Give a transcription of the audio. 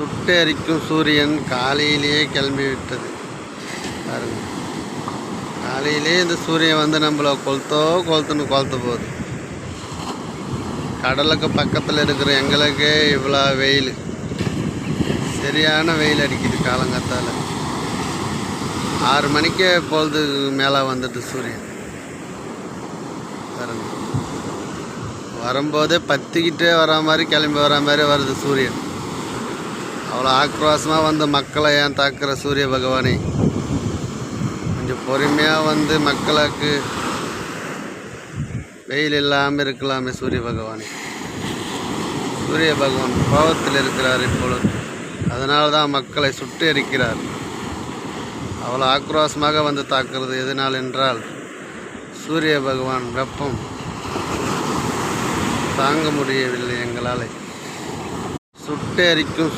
சுட்டெரிக்கும் சூரியன் காலையிலேயே கிளம்பி விட்டது பாருங்க. காலையிலே இந்த சூரியன் வந்து நம்மளை கொளுத்துன்னு கொளுத்த போகுது. கடலுக்கு பக்கத்தில் இருக்கிற எங்களுக்கே இவ்வளோ வெயில், சரியான வெயில் அடிக்குது. காலங்காத்தால் 6 மணிக்கே பொழுது மேலே வந்துட்டு சூரியன் பாருங்க. வரும்போதே பற்றிக்கிட்டே வரா மாதிரி கிளம்பி வரா மாதிரி வருது சூரியன். அவ்வளோ ஆக்ரோஷமாக வந்து மக்களை ஏன் தாக்குற சூரிய பகவானே, கொஞ்சம் பொறுமையாக வந்து மக்களுக்கு வெயில் இல்லாமல் இருக்கலாமே. சூரிய பகவானே, சூரிய பகவான் கோபத்தில் இருக்கிறார் இப்பொழுது. அதனால தான் மக்களை சுட்டு எரிக்கிறார். அவ்வளோ ஆக்ரோஷமாக வந்து தாக்குறது எதனால் என்றால், சூரிய பகவான் வெப்பம் தாங்க முடியவில்லை எங்களால். சுட்டெரிக்கும்